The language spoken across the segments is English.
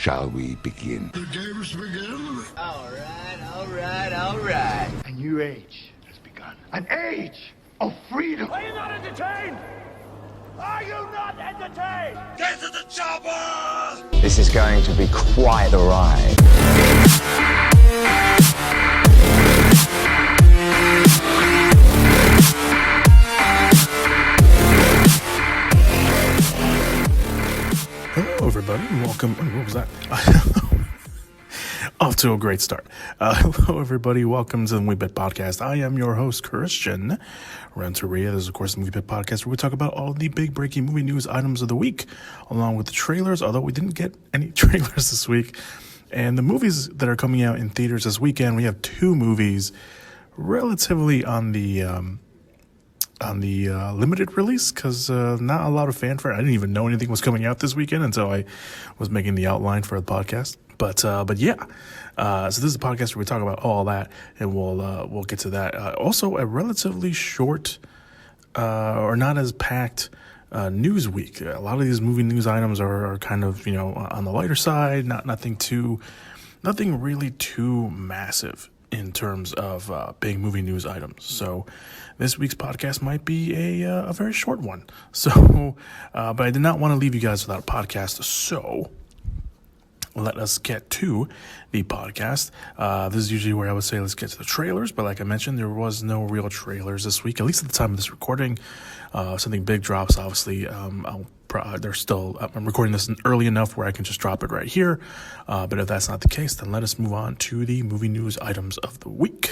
shall we begin? The games begin? All right. A new age has begun. An age of freedom. Are you not entertained? Are you not entertained? Get to the chopper! This is going to be quite the ride. Hello, everybody, and welcome. What was that? Off to a great start. Hello, everybody. Welcome to the Movie Bit Podcast. I am your host, Christian Renteria. This is, of course, the Movie Bit Podcast, where we talk about all the big breaking movie news items of the week, along with the trailers, although we didn't get any trailers this week. And the movies that are coming out in theaters this weekend, we have two movies relatively on the limited release, because not a lot of fanfare. I didn't even know anything was coming out this weekend until I was making the outline for the podcast. But yeah, so this is a podcast where we talk about all that, and we'll get to that. Also, a relatively short or not as packed news week. A lot of these movie news items are kind of, on the lighter side. Nothing really too massive in terms of big movie news items. So this week's podcast might be a very short one. So, but I did not want to leave you guys without a podcast. So let us get to the podcast. This is usually where I would say let's get to the trailers, but like I mentioned, there was no real trailers this week, at least at the time of this recording. Something big drops, obviously. I'm recording this early enough where I can just drop it right here. But if that's not the case, then let us move on to the movie news items of the week.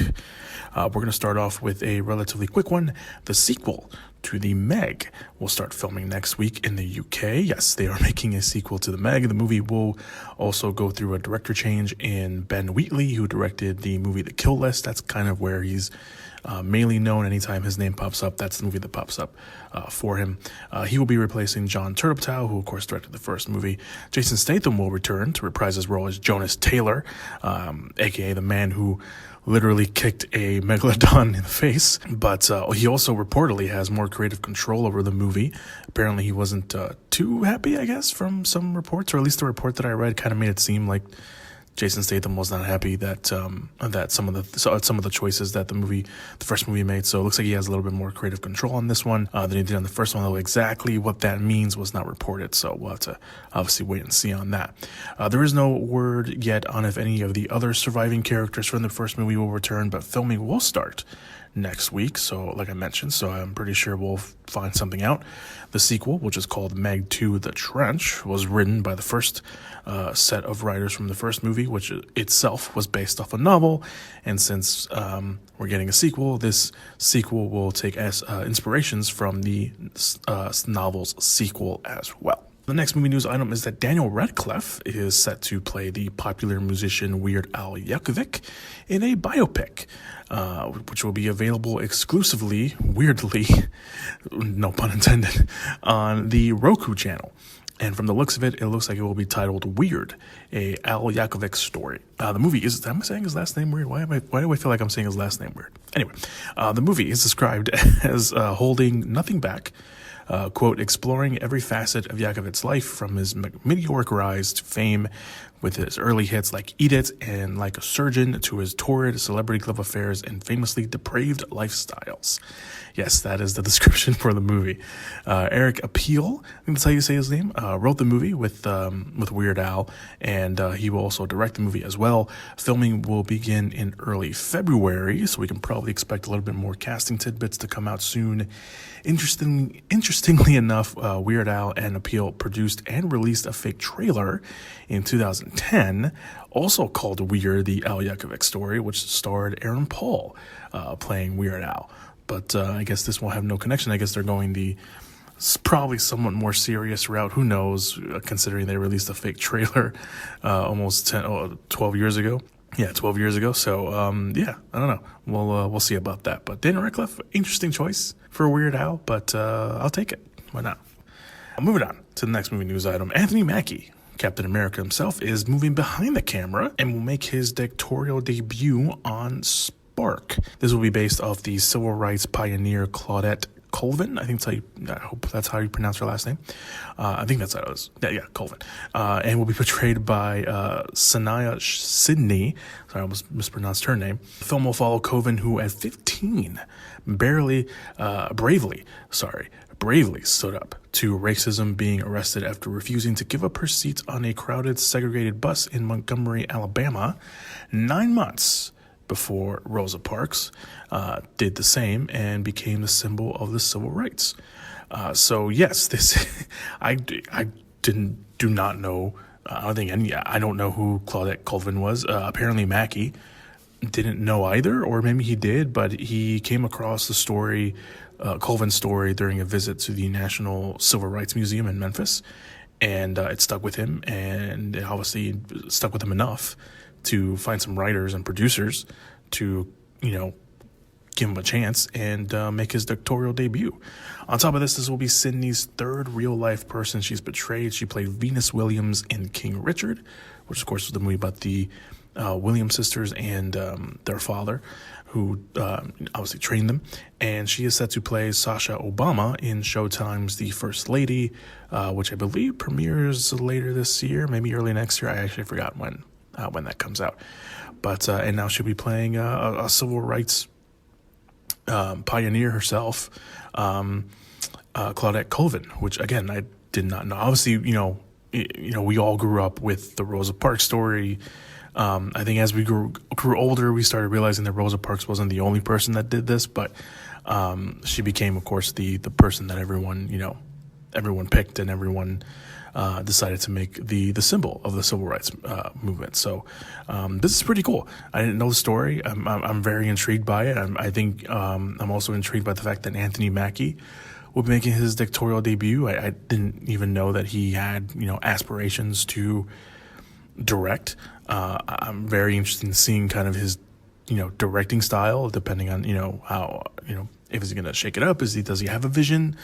We're going to start off with a relatively quick one. The sequel to the Meg will start filming next week in the UK. Yes, they are making a sequel to the Meg. The movie will also go through a director change in Ben Wheatley, who directed the movie The Kill List. That's kind of where he's mainly known. Anytime his name pops up, that's the movie that pops up for him. He will be replacing John Turteltaub, who of course directed the first movie. Jason Statham will return to reprise his role as Jonas Taylor, aka the man who literally kicked a megalodon in the face. But he also reportedly has more creative control over the movie. Apparently he wasn't too happy, I guess, from some reports, or at least the report that I read kind of made it seem like Jason Statham was not happy that some of the choices that the first movie made. So it looks like he has a little bit more creative control on this one than he did on the first one. Though exactly what that means was not reported, so we'll have to obviously wait and see on that. There is no word yet on if any of the other surviving characters from the first movie will return, but filming will start next week, so like I mentioned, so I'm pretty sure we'll find something out. The sequel, which is called Meg 2 The Trench, was written by the first set of writers from the first movie, which itself was based off a novel, and since we're getting a sequel, this sequel will take as inspirations from the novel's sequel as well. The next movie news item is that Daniel Radcliffe is set to play the popular musician Weird Al Yankovic in a biopic, which will be available exclusively, weirdly, no pun intended, on the Roku channel. And from the looks of it, it looks like it will be titled Weird, a Al Yankovic story. The movie is, am I saying his last name weird? Why do I feel like I'm saying his last name weird? Anyway, the movie is described as holding nothing back, quote, exploring every facet of Yankovic's life from his meteoric rise to fame with his early hits like Eat It and Like a Surgeon to his torrid celebrity club affairs and famously depraved lifestyles. Yes, that is the description for the movie. Eric Appeal, I think that's how you say his name, wrote the movie with Weird Al, and he will also direct the movie as well. Filming will begin in early February, so we can probably expect a little bit more casting tidbits to come out soon. Interestingly enough, Weird Al and Appeal produced and released a fake trailer in 2010, also called Weird, the Al Yankovic story, which starred Aaron Paul playing Weird Al. But I guess this will have no connection. I guess they're going the probably somewhat more serious route. Who knows, considering they released a fake trailer almost 12 years ago. Yeah, 12 years ago. So, yeah, I don't know. We'll see about that. But Daniel Radcliffe, interesting choice for Weird Al, but I'll take it. Why not? Moving on to the next movie news item. Anthony Mackie, Captain America himself, is moving behind the camera and will make his directorial debut on Spark. This will be based off the civil rights pioneer Claudette Colvin. I hope that's how you pronounce her last name. I think that's how it was. Yeah, Colvin. And will be portrayed by Sanaya Sidney. Sorry, I almost mispronounced her name. The film will follow Colvin, who at 15 bravely stood up to racism, being arrested after refusing to give up her seat on a crowded, segregated bus in Montgomery, Alabama, 9 months before Rosa Parks did the same and became the symbol of the civil rights. So yes, this I do not know. I don't know who Claudette Colvin was. Apparently Mackie didn't know either, or maybe he did, but he came across the story, Colvin's story, during a visit to the National Civil Rights Museum in Memphis, and it stuck with him, and it obviously stuck with him enough to find some writers and producers to, give him a chance and make his directorial debut. On top of this will be Sydney's third real-life person she's portrayed. She played Venus Williams in King Richard, which, of course, was the movie about the Williams sisters and their father, who obviously trained them. And she is set to play Sasha Obama in Showtime's The First Lady, which I believe premieres later this year, maybe early next year. I actually forgot when that comes out. But and now she'll be playing a civil rights pioneer herself, Claudette Colvin, which again I did not know. Obviously, we all grew up with the Rosa Parks story. I think as we grew older, we started realizing that Rosa Parks wasn't the only person that did this, but she became, of course, the person that everyone picked and everyone decided to make the symbol of the civil rights movement. So this is pretty cool. I didn't know the story. I'm very intrigued by it. I think I'm also intrigued by the fact that Anthony Mackie will be making his directorial debut. I didn't even know that he had aspirations to direct. I'm very interested in seeing kind of his directing style, depending on how if he's gonna shake it up. Does he have a vision?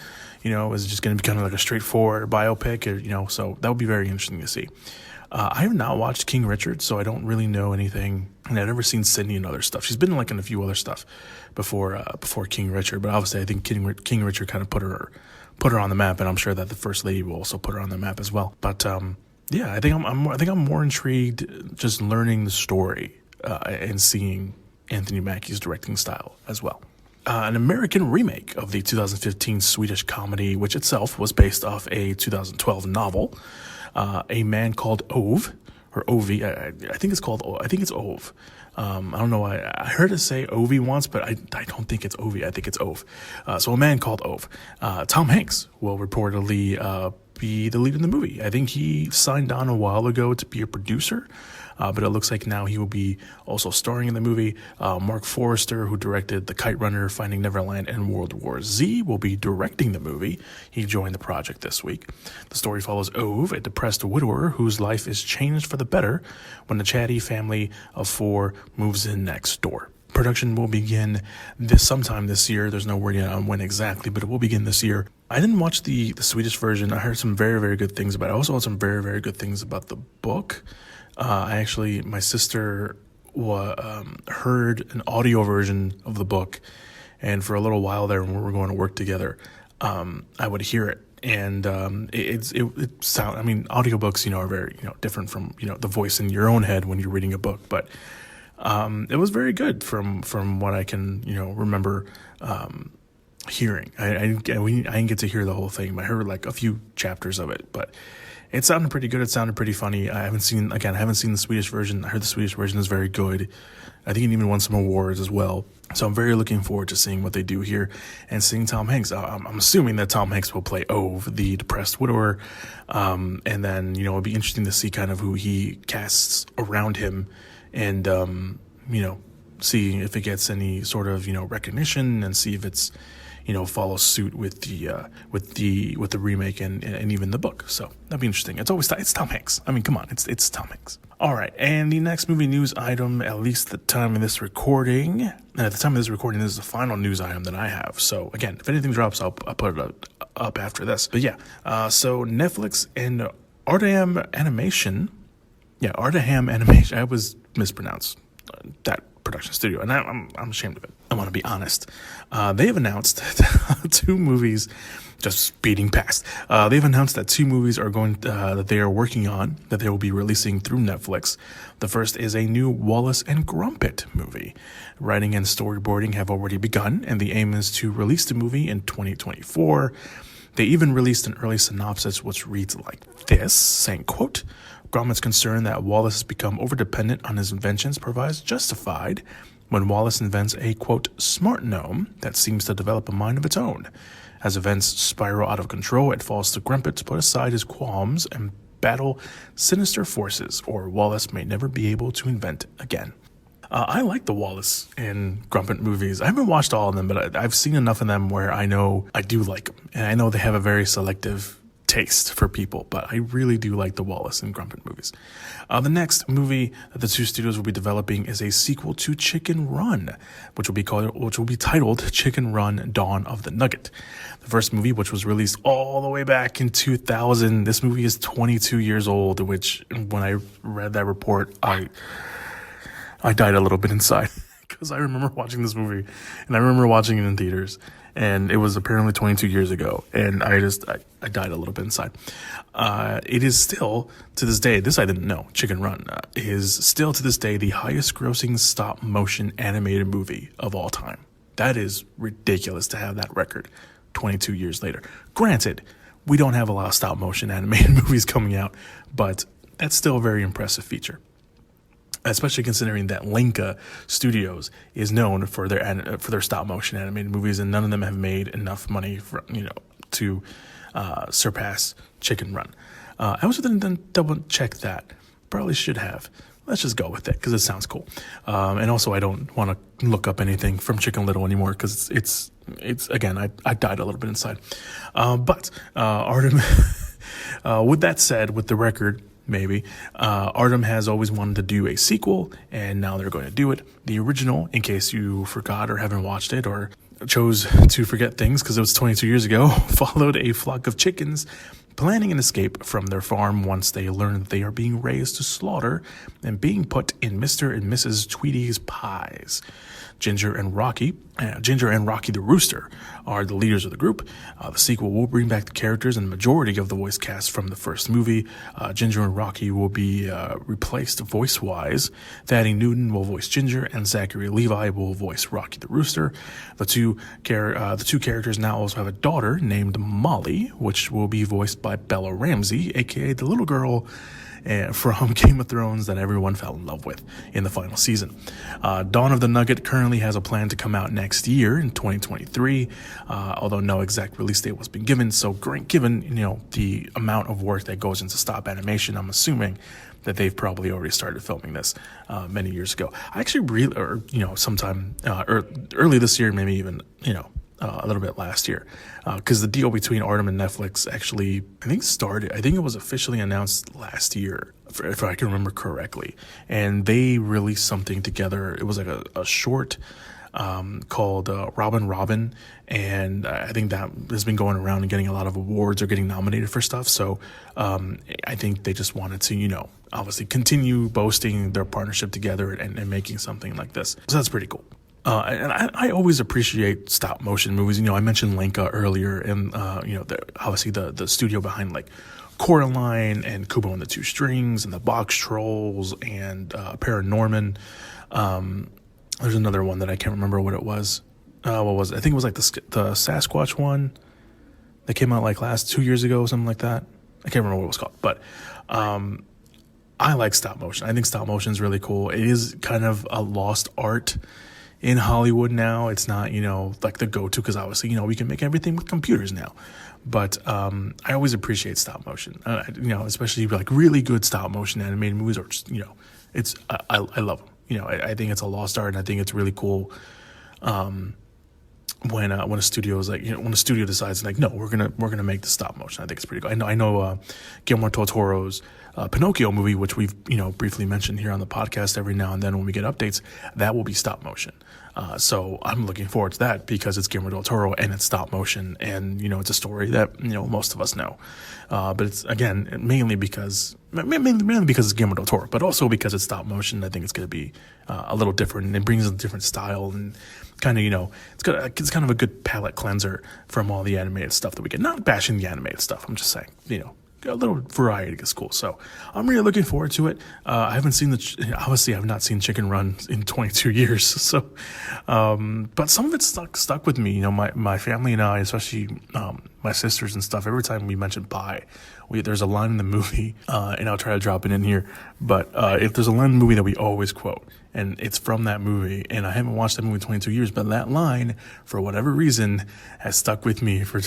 Is it just gonna be kind of like a straightforward biopic, or so that would be very interesting to see. I have not watched King Richard, so I don't really know anything, and I've never seen Sydney in other stuff. She's been in a few other stuff before King Richard, but obviously I think King Richard kind of put her on the map, and I'm sure that The First Lady will also put her on the map as well. But yeah, I think I'm more intrigued just learning the story and seeing Anthony Mackie's directing style as well. An American remake of the 2015 Swedish comedy, which itself was based off a 2012 novel, A Man Called Ove, or Ovi. I think it's Ove. I don't know. I heard it say Ovi once, but I don't think it's Ovi. I think it's Ove. So A Man Called Ove. Tom Hanks will reportedly be the lead in the movie. I think he signed on a while ago to be a producer, but it looks like now he will be also starring in the movie. Marc Forster, who directed The Kite Runner, Finding Neverland, and World War Z, will be directing the movie. He joined the project this week. The story follows Ove, a depressed widower whose life is changed for the better when the chatty family of four moves in next door. Production will begin sometime this year. There's no word yet on when exactly, but it will begin this year. I didn't watch the Swedish version. I heard some very, very good things about it. I also heard some very, very good things about the book. My sister heard an audio version of the book, and for a little while there when we were going to work together, I would hear it. And it sound. I mean, audiobooks, are very different from the voice in your own head when you're reading a book, but it was very good from what I can remember hearing. I didn't get to hear the whole thing, but I heard a few chapters of it, but it sounded pretty good. It sounded pretty funny. I haven't seen the Swedish version. I heard the Swedish version is very good. I think it even won some awards as well. So I'm very looking forward to seeing what they do here and seeing Tom Hanks. I'm assuming that Tom Hanks will play Ove, the depressed widower. And then, it'll be interesting to see kind of who he casts around him and, see if it gets any sort of, recognition, and see if it's, follows suit with the remake and even the book. So that'd be interesting. It's Tom Hanks. I mean, come on, it's Tom Hanks. All right, and the next movie news item, at least at the time of this recording, this is the final news item that I have. So again, if anything drops, I'll put it up after this. But yeah, so Netflix and Aardman Animation. Yeah, Aardman Animation. I was mispronounced that production studio, and I'm ashamed of it. I want to be honest. They have announced 2 movies. Just speeding past. They've announced that 2 movies are going that they are working on, that they will be releasing through Netflix. The first is a new Wallace and Gromit movie. Writing and storyboarding have already begun, and the aim is to release the movie in 2024. They even released an early synopsis which reads like this, saying, quote, Gromit's concern that Wallace has become overdependent on his inventions provides justified when Wallace invents a, quote, smart gnome that seems to develop a mind of its own. As events spiral out of control, it falls to Gromit to put aside his qualms and battle sinister forces, or Wallace may never be able to invent again. I like the Wallace and Gromit movies. I haven't watched all of them, but I've seen enough of them where I know I do like them. And I know they have a very selective taste for people, but I really do like the Wallace and Gromit movies. The next movie that the 2 studios will be developing is a sequel to Chicken Run, which will be titled Chicken Run: Dawn of the Nugget. The first movie, which was released all the way back in 2000, this movie is 22 years old. Which, when I read that report, I died a little bit inside because I remember watching this movie, and I remember watching it in theaters. And it was apparently 22 years ago, and I died a little bit inside. It is still, to this day, this I didn't know, Chicken Run is still to this day the highest grossing stop motion animated movie of all time. That is ridiculous to have that record 22 years later. Granted, we don't have a lot of stop motion animated movies coming out, but that's still a very impressive feature. Especially considering that Linka Studios is known for their stop motion animated movies, and none of them have made enough money to surpass Chicken Run. I also didn't double check that. Probably should have. Let's just go with it because it sounds cool. And also, I don't want to look up anything from Chicken Little anymore because it's again, I died a little bit inside. But Artem, with that said, with the record. Maybe. Artem has always wanted to do a sequel, and now they're going to do it. The original, in case you forgot or haven't watched it or chose to forget things because it was 22 years ago, followed a flock of chickens planning an escape from their farm once they learn that they are being raised to slaughter and being put in Mr. and Mrs. Tweedy's pies. Ginger and Rocky the Rooster are the leaders of the group. The sequel will bring back the characters and the majority of the voice cast from the first movie. Ginger and Rocky will be replaced voice-wise. Thaddy Newton will voice Ginger, and Zachary Levi will voice Rocky the Rooster. The two characters now also have a daughter named Molly, which will be voiced by Bella Ramsey, aka the little girl from Game of Thrones that everyone fell in love with in the final season. Dawn of the Nugget currently has a plan to come out next year in 2023, although no exact release date was been given. So given the amount of work that goes into stop animation, I'm assuming that they've probably already started filming this many years ago. I actually sometime early this year, maybe even a little bit last year, because the deal between Aardman and Netflix actually, I think it was officially announced last year, if I can remember correctly. And they released something together. It was like a short called Robin, and I think that has been going around and getting a lot of awards or getting nominated for stuff. So I think they just wanted to, obviously continue boasting their partnership together and making something like this. So that's pretty cool. And I always appreciate stop motion movies. I mentioned Lenka earlier, and obviously the studio behind like Coraline and Kubo and the Two Strings and the Box Trolls and Paranorman. There's another one that I can't remember what it was. What was it? I think it was like the Sasquatch one that came out like 2 years ago, something like that. I can't remember what it was called, but I like stop motion. I think stop motion is really cool. It is kind of a lost art in Hollywood now. It's not, like the go-to, because obviously, we can make everything with computers now. But I always appreciate stop motion, especially like really good stop motion animated movies, or just, I love them. I think it's a lost art, and I think it's really cool when a studio is like, when a studio decides like, no, we're gonna make the stop motion. I think it's pretty cool. I know Guillermo del Toro's Pinocchio movie, which we've briefly mentioned here on the podcast every now and then when we get updates, that will be stop motion. So I'm looking forward to that because it's Guillermo del Toro and it's stop motion, and it's a story that most of us know. But it's again mainly because it's Guillermo del Toro, but also because it's stop motion. I think it's going to be a little different, and it brings a different style and kind of it's kind of a good palate cleanser from all the animated stuff that we get. Not bashing the animated stuff. I'm just saying a little variety is cool. So I'm really looking forward to it. I haven't seen obviously I've not seen Chicken Run in 22 years. So, but some of it stuck with me. My family and I, especially my sisters and stuff, every time we mention pie, there's a line in the movie, and I'll try to drop it in here. But if there's a line in the movie that we always quote, and it's from that movie, and I haven't watched that movie in 22 years, but that line, for whatever reason, has stuck with me for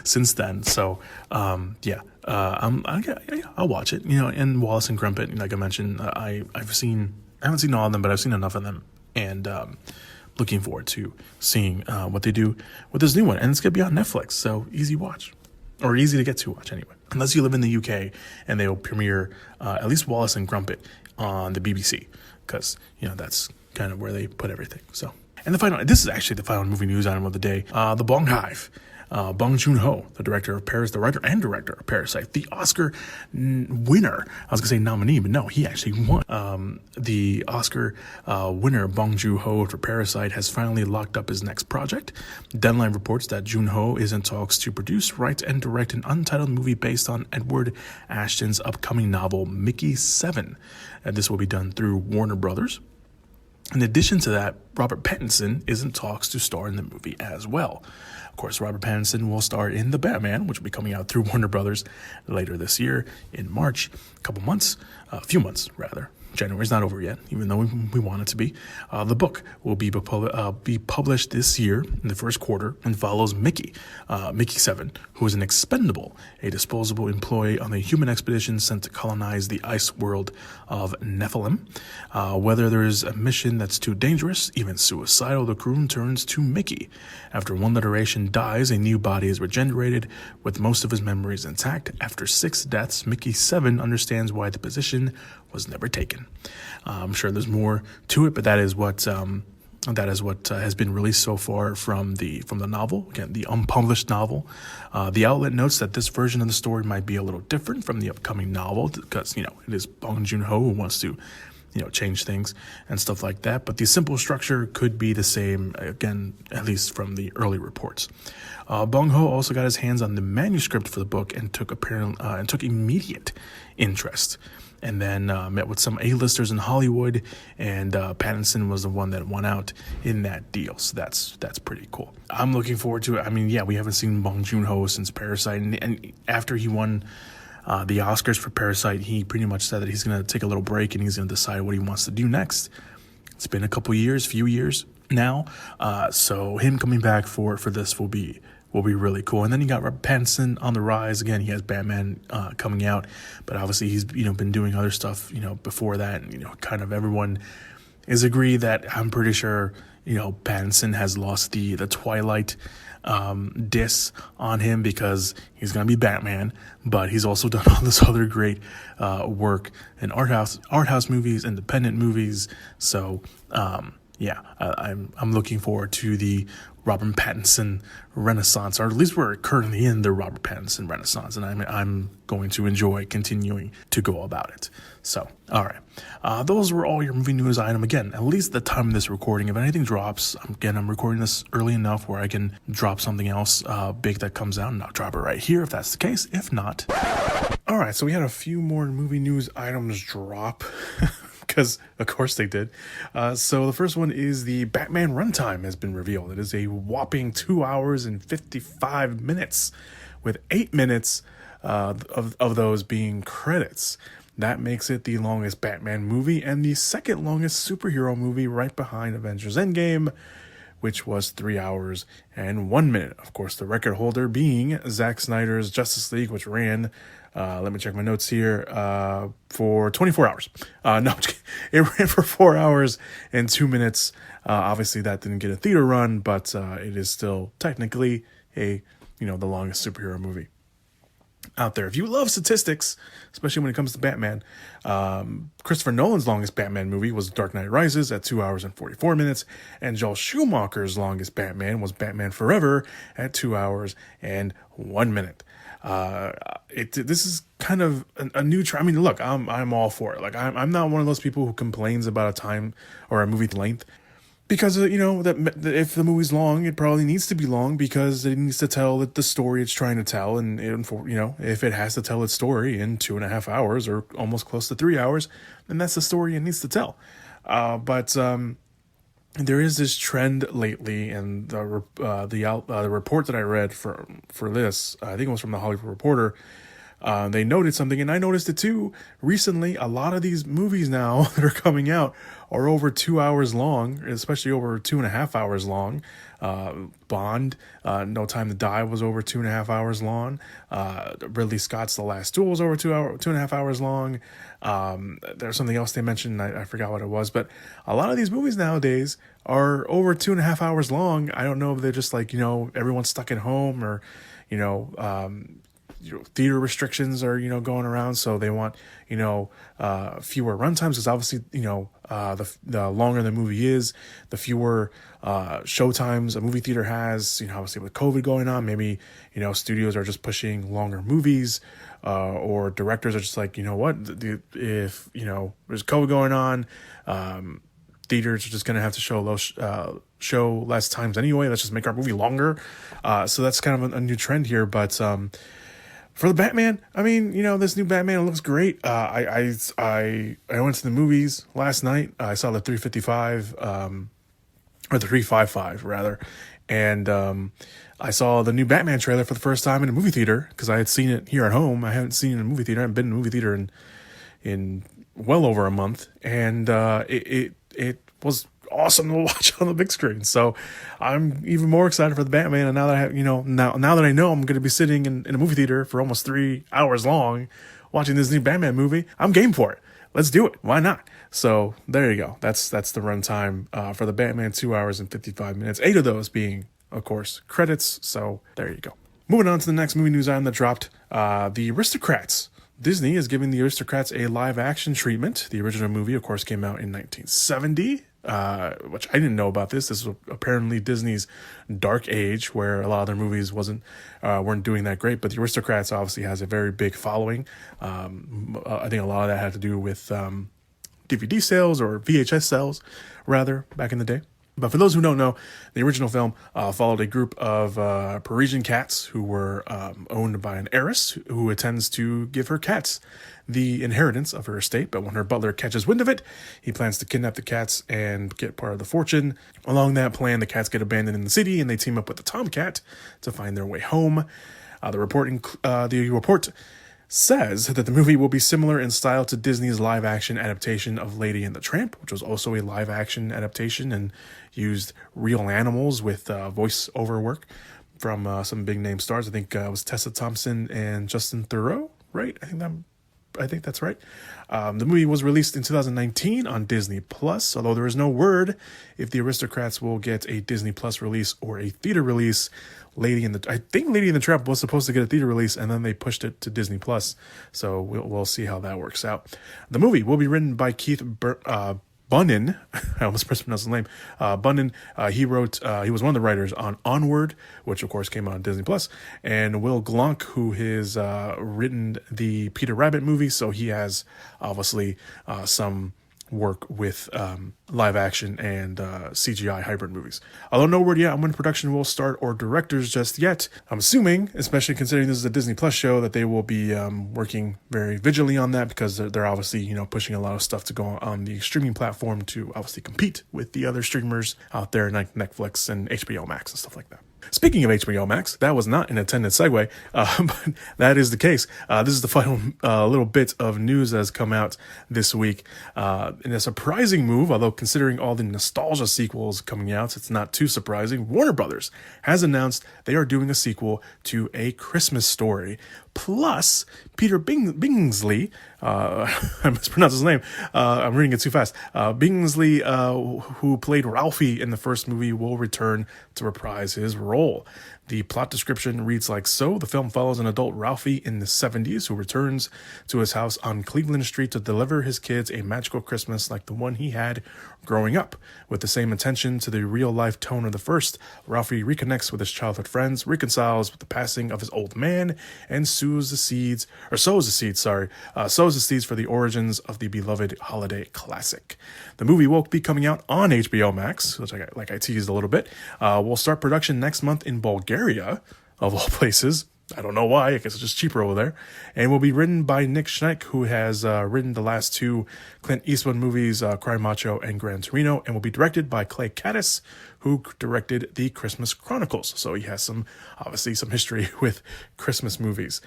since then. So, I'll watch it. And Wallace and Gromit, like I mentioned, I haven't seen all of them, but I've seen enough of them, and looking forward to seeing what they do with this new one. And it's gonna be on Netflix, so easy watch, or easy to get to watch anyway. Unless you live in the UK, and they will premiere at least Wallace and Gromit on the BBC, because that's kind of where they put everything. So, and this is actually the final movie news item of the day. The Bong Hive. Bong Joon-Ho, the director of Paris, the writer and director of Parasite, the Oscar winner. I was going to say nominee, but no, he actually won. The Oscar winner, Bong Joon-Ho, for Parasite, has finally locked up his next project. Deadline reports that Joon-Ho is in talks to produce, write, and direct an untitled movie based on Edward Ashton's upcoming novel, Mickey 7. And this will be done through Warner Brothers. In addition to that, Robert Pattinson is in talks to star in the movie as well. Of course, Robert Pattinson will star in The Batman, which will be coming out through Warner Brothers later this year in March. A few months rather. January's not over yet, even though we want it to be. The book will be published this year in the first quarter and follows Mickey 7, who is an expendable, a disposable employee on a human expedition sent to colonize the ice world of Nephilim. Whether there is a mission that's too dangerous, even suicidal, the crew turns to Mickey. After one iteration dies, a new body is regenerated with most of his memories intact. After 6 deaths, Mickey 7 understands why the position was never taken. I'm sure there's more to it, but that is what has been released so far from the novel. Again, the unpublished novel. The outlet notes that this version of the story might be a little different from the upcoming novel because it is Bong Joon-Ho who wants to change things and stuff like that. But the simple structure could be the same, again, at least from the early reports. Bong-ho also got his hands on the manuscript for the book and took immediate interest. And then met with some A-listers in Hollywood, and Pattinson was the one that won out in that deal. So that's pretty cool. I'm looking forward to it. I mean, yeah, we haven't seen Bong Joon-Ho since Parasite, and after he won the Oscars for Parasite, he pretty much said that he's going to take a little break and he's going to decide what he wants to do next. It's been a few years now, so him coming back for this will be really cool. And then you got Robert Pattinson on the rise again. He has Batman coming out, but obviously he's be doing other stuff before that. And kind of everyone is agreed that I'm pretty sure Pattinson has lost the Twilight diss on him because he's gonna be Batman, but he's also done all this other great work in art house movies, independent movies. So I'm looking forward to the Robert Pattinson Renaissance, or at least we're currently in the Robert Pattinson Renaissance, and I'm going to enjoy continuing to go about it. So, all right. Those were all your movie news item. Again, at least the time of this recording, if anything drops, I'm recording this early enough where I can drop something else big that comes out, and I'll drop it right here if that's the case. If not, all right, so we had a few more movie news items drop. Because, of course, they did. So the first one is the Batman runtime has been revealed. It is a whopping 2 hours and 55 minutes, with 8 minutes of those being credits. That makes it the longest Batman movie and the second longest superhero movie, right behind Avengers Endgame, which was 3 hours and 1 minute. Of course, the record holder being Zack Snyder's Justice League, which ran... let me check my notes here. For 24 hours. No, it ran for 4 hours and 2 minutes. Obviously, that didn't get a theater run, but it is still technically the longest superhero movie. out there. If you love statistics, especially when it comes to Batman, Christopher Nolan's longest Batman movie was Dark Knight Rises at 2 hours and 44 minutes, and Joel Schumacher's longest Batman was Batman Forever at 2 hours and 1 minute. This is kind of a new trend. I mean, look, I'm all for it. Like, I'm not one of those people who complains about a time or a movie length. Because, that if the movie's long, it probably needs to be long because it needs to tell the story it's trying to tell. And, if it has to tell its story in 2.5 hours or almost close to 3 hours, then that's the story it needs to tell. But there is this trend lately, and the report that I read for this, I think it was from the Hollywood Reporter. They noted something, and I noticed it too recently. A lot of these movies now that are coming out are over 2 hours long, especially over 2.5 hours long. Bond, No Time to Die was over 2.5 hours long. Ridley Scott's The Last Duel was over 2.5 hours long. There's something else they mentioned. I forgot what it was, but a lot of these movies nowadays are over 2.5 hours long. I don't know if they're just like, everyone's stuck at home or, theater restrictions are, going around. So they want, fewer runtimes because obviously, the longer the movie is, the fewer showtimes a movie theater has, obviously with COVID going on, maybe, studios are just pushing longer movies or directors are just like, if, there's COVID going on, theaters are just going to have to show less times anyway. Let's just make our movie longer. So that's kind of a new trend here. But for the Batman, I mean, this new Batman looks great. I went to the movies last night. I saw the 355, or the 355 rather, and I saw the new Batman trailer for the first time in a movie theater because I had seen it here at home. I haven't seen it in a movie theater. I haven't been in a movie theater in well over a month, and it was awesome to watch on the big screen. So I'm even more excited for the Batman. And now that I have, now that I know I'm going to be sitting in a movie theater for almost 3 hours long watching this new Batman movie, I'm game for it. Let's do it. Why not? So there you go. That's the runtime for the Batman, 2 hours and 55 minutes. 8 of those being, of course, credits. So there you go. Moving on to the next movie news item that dropped, the Aristocats. Disney is giving the Aristocats a live action treatment. The original movie, of course, came out in 1970. Which I didn't know about this. This was apparently Disney's dark age where a lot of their movies weren't doing that great. But the Aristocrats obviously has a very big following. I think a lot of that had to do with DVD sales or VHS sales, rather, back in the day. But for those who don't know, the original film followed a group of Parisian cats who were owned by an heiress who intends to give her cats the inheritance of her estate. But when her butler catches wind of it, he plans to kidnap the cats and get part of the fortune. Along that plan, the cats get abandoned in the city and they team up with the Tomcat to find their way home. The report says that the movie will be similar in style to Disney's live-action adaptation of Lady and the Tramp, which was also a live-action adaptation and used real animals with voice-over work from some big-name stars. I think it was Tessa Thompson and Justin Theroux, right? I think that's right. The movie was released in 2019 on Disney Plus, although there is no word if the Aristocrats will get a Disney Plus release or a theater release. I think Lady and the Tramp was supposed to get a theater release, and then they pushed it to Disney Plus. So we'll see how that works out. The movie will be written by Keith Bunnen. I almost mispronounced his name. Bunnen. He was one of the writers on Onward, which of course came out on Disney Plus, and Will Glonk, who has written the Peter Rabbit movie. So he has obviously some work with live action and CGI hybrid movies. Although no word yet on when production will start or directors just yet. I'm assuming, especially considering this is a Disney Plus show, that they will be working very vigilantly on that because they're obviously pushing a lot of stuff to go on the streaming platform to obviously compete with the other streamers out there like Netflix and HBO Max and stuff like that. Speaking of HBO Max, that was not an intended segue, but that is the case. This is the final little bit of news that has come out this week. In a surprising move, although considering all the nostalgia sequels coming out, it's not too surprising. Warner Brothers has announced they are doing a sequel to A Christmas Story. Plus, Peter Billingsley, I mispronounced his name, I'm reading it too fast. Billingsley, who played Ralphie in the first movie, will return to reprise his role. The plot description reads like so. The film follows an adult Ralphie in the 70s who returns to his house on Cleveland Street to deliver his kids a magical Christmas like the one he had growing up. With the same attention to the real-life tone of the first, Ralphie reconnects with his childhood friends, reconciles with the passing of his old man, and sows the seeds for the origins of the beloved holiday classic. The movie will be coming out on HBO Max, which I teased a little bit. We'll start production next month in Bulgaria, of all places. I don't know why. I guess it's just cheaper over there. And will be written by Nick Schneck, who has written the last two Clint Eastwood movies, Cry Macho and Gran Torino, and will be directed by Clay Caddis, who directed The Christmas Chronicles. So he has obviously some history with Christmas movies.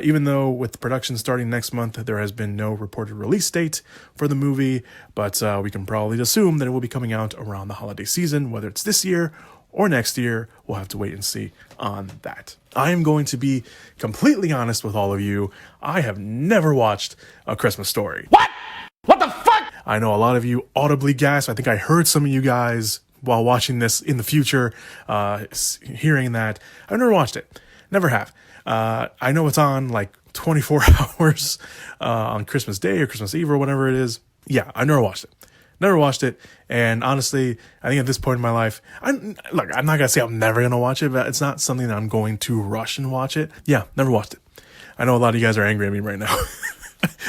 Even though with the production starting next month, there has been no reported release date for the movie, but we can probably assume that it will be coming out around the holiday season, whether it's this year or next year. We'll have to wait and see on that. I am going to be completely honest with all of you. I have never watched A Christmas Story. What? What the fuck? I know a lot of you audibly gasp. I think I heard some of you guys while watching this in the future, hearing that. I've never watched it. Never have. I know it's on like 24 hours on Christmas Day or Christmas Eve or whatever it is. Yeah, I never watched it. Never watched it, and honestly, I think at this point in my life, I'm not gonna say I'm never gonna watch it, but it's not something that I'm going to rush and watch it. Yeah, never watched it. I know a lot of you guys are angry at me right now.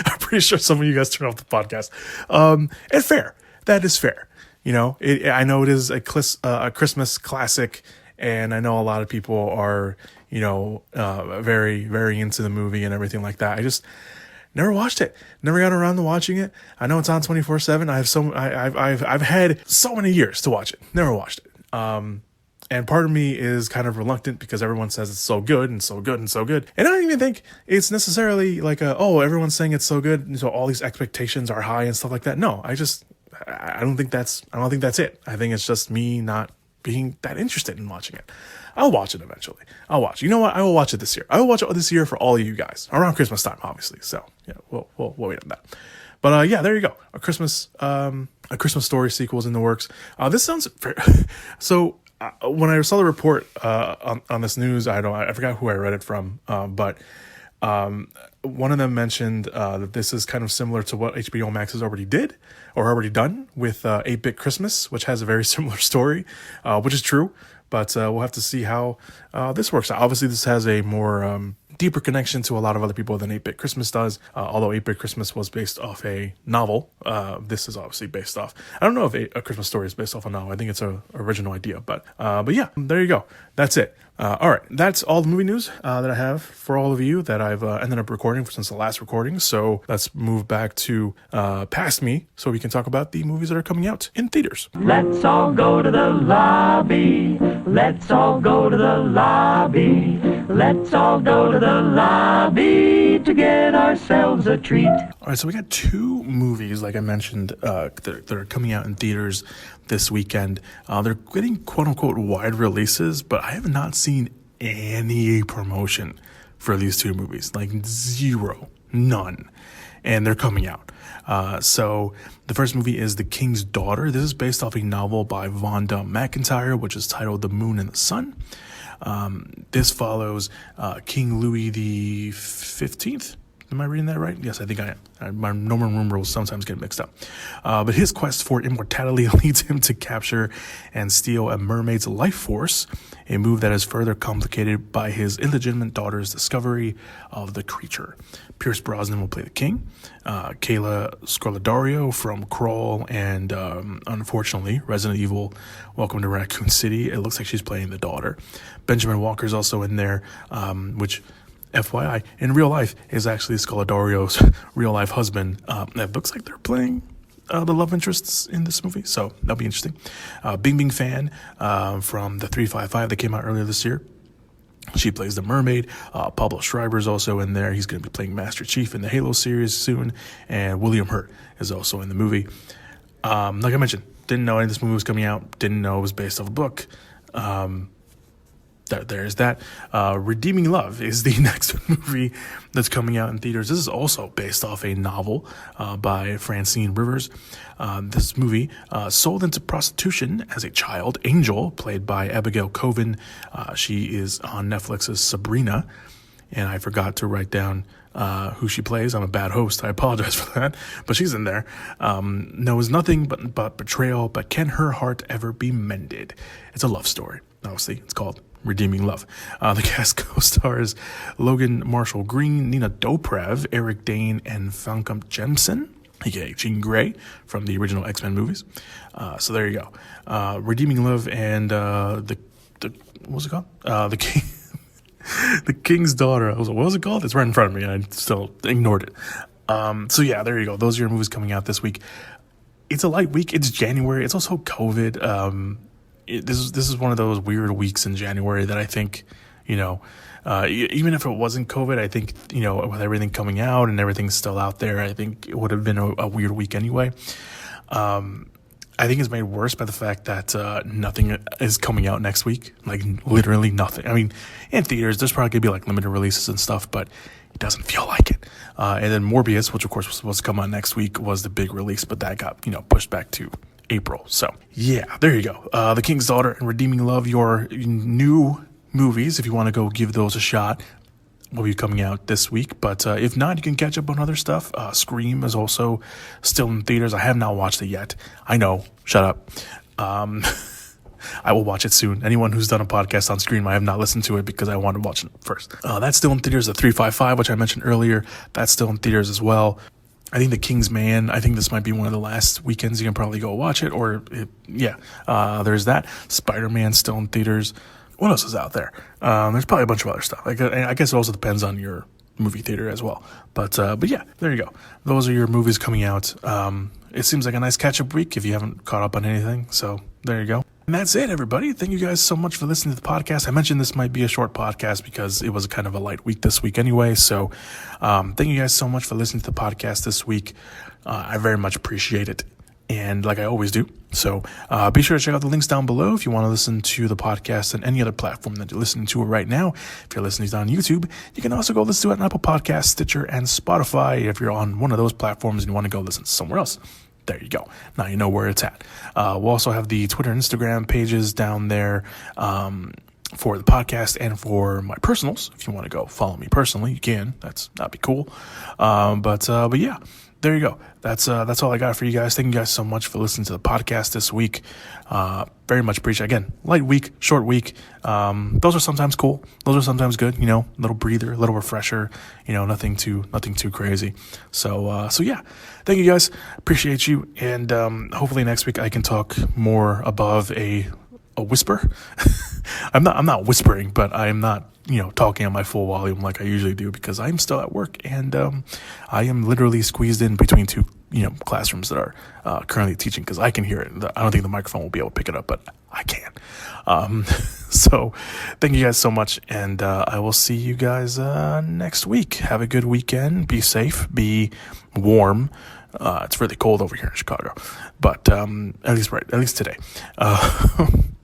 I'm pretty sure some of you guys turned off the podcast. And fair, that is fair. You know, I know it is a Christmas classic, and I know a lot of people are, very, very into the movie and everything like that. I just never watched it. Never got around to watching it. I know it's on 24/7. I've had so many years to watch it. Never watched it. And part of me is kind of reluctant because everyone says it's so good and so good and so good. And I don't even think it's necessarily like everyone's saying it's so good, and so all these expectations are high and stuff like that. No, I don't think that's it. I think it's just me not being that interested in watching it. I'll watch it eventually. I'll watch it. You know what? I will watch it this year. I will watch it this year for all of you guys around Christmas time, obviously. So yeah, we'll wait on that. But yeah, there you go. A Christmas Story sequel is in the works. This sounds fair. So when I saw the report on this news, I forgot who I read it from, but one of them mentioned that this is kind of similar to what HBO Max has already done with 8-Bit Christmas, which has a very similar story, which is true. But we'll have to see how this works out. Obviously, this has a more deeper connection to a lot of other people than 8-Bit Christmas does. Although 8-Bit Christmas was based off a novel, this is obviously based off. I don't know if A Christmas Story is based off a novel. I think it's an original idea. But yeah, there you go. That's it. All right, that's all the movie news that I have for all of you that I've ended up recording since the last recording. So let's move back to past me so we can talk about the movies that are coming out in theaters. Let's all go to the lobby. Let's all go to the lobby. Let's all go to the lobby to get ourselves a treat. All right, so we got two movies, like I mentioned, that are coming out in theaters this weekend. They're getting quote-unquote wide releases, but I have not seen any promotion for these two movies. Like zero. None. And they're coming out. So the first movie is The King's Daughter. This is based off a novel by Vonda McIntyre, which is titled The Moon and the Sun. This follows King Louis the 15th. Am I reading that right? Yes, I think I am. My Roman numerals sometimes get mixed up. But his quest for immortality leads him to capture and steal a mermaid's life force, a move that is further complicated by his illegitimate daughter's discovery of the creature. Pierce Brosnan will play the king. Kayla Scodelario from Crawl and, unfortunately, Resident Evil Welcome to Raccoon City. It looks like she's playing the daughter. Benjamin Walker's also in there, which, FYI, in real life is actually Scoladario's real life husband. It looks like they're playing the love interests in this movie, so that'll be interesting. Bing Bing Fan from the 355 that came out earlier this year. She plays the mermaid. Pablo Schreiber's also in there. He's going to be playing Master Chief in the Halo series soon. And William Hurt is also in the movie. Like I mentioned, didn't know any of this movie was coming out. Didn't know it was based off a book. there's that. Redeeming Love is the next movie that's coming out in theaters. This is also based off a novel by Francine Rivers. This movie, sold into prostitution as a child, Angel, played by Abigail Coven. She is on Netflix's Sabrina, and I forgot to write down who she plays. I'm a bad host. I apologize for that. But she's in there. Knows nothing but betrayal, but can her heart ever be mended? It's a love story. Obviously, it's called Redeeming Love. The cast co-stars Logan Marshall Green, Nina Dobrev, Eric Dane, and Falcom Jensen, aka Jean Grey from the original X-Men movies. So there you go. Redeeming Love and the what was it called? The King. The King's Daughter. I was like, what was it called? It's right in front of me, and I still ignored it. So yeah, there you go. Those are your movies coming out this week. It's a light week. It's January. It's also COVID. This is one of those weird weeks in January that I think, even if it wasn't COVID, I think, with everything coming out and everything still out there, I think it would have been a weird week anyway. I think it's made worse by the fact that nothing is coming out next week. Like, literally nothing. I mean, in theaters, there's probably going to be, like, limited releases and stuff, but it doesn't feel like it. And then Morbius, which, of course, was supposed to come out next week, was the big release, but that got, pushed back to April. So, yeah, there you go. The King's Daughter and Redeeming Love, your new movies, if you want to go give those a shot, will be coming out this week, but if not, you can catch up on other stuff. Scream is also still in theaters. I have not watched it yet. I know, shut up. I will watch it soon. Anyone who's done a podcast on Scream, I have not listened to it because I want to watch it first. That's still in theaters. The 355, which I mentioned earlier, that's still in theaters as well. I think The King's Man, I think this might be one of the last weekends you can probably go watch it, there's that. Spider-Man still in theaters. What else is out there? There's probably a bunch of other stuff. I guess it also depends on your movie theater as well. But yeah, there you go. Those are your movies coming out. It seems like a nice catch-up week if you haven't caught up on anything. So there you go. And that's it, everybody. Thank you guys so much for listening to the podcast. I mentioned this might be a short podcast because it was kind of a light week this week anyway. So thank you guys so much for listening to the podcast this week. I very much appreciate it. And like I always do. So be sure to check out the links down below if you want to listen to the podcast on any other platform that you're listening to it right now. If you're listening to it on YouTube, you can also go listen to it on Apple Podcasts, Stitcher, and Spotify. If you're on one of those platforms and you want to go listen to somewhere else, there you go. Now you know where it's at. We'll also have the Twitter and Instagram pages down there for the podcast and for my personals. If you want to go follow me personally, you can. That'd be cool. But yeah. There you go. That's all I got for you guys. Thank you guys so much for listening to the podcast this week. Very much appreciate it. Again, light week, short week. Those are sometimes cool. Those are sometimes good. Little breather, little refresher. Nothing too crazy. So yeah. Thank you guys. Appreciate you. And hopefully next week I can talk more above a whisper. I'm not whispering, but I am not talking on my full volume like I usually do because I'm still at work and I am literally squeezed in between two classrooms that are currently teaching because I can hear it. I don't think the microphone will be able to pick it up, but I can. So thank you guys so much, and I will see you guys next week. Have a good weekend. Be safe. Be warm. It's really cold over here in Chicago, but at least today.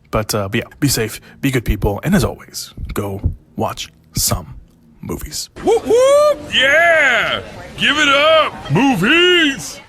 But yeah, be safe, be good people, and as always, go watch some movies. Whoop whoop! Yeah! Give it up! Movies!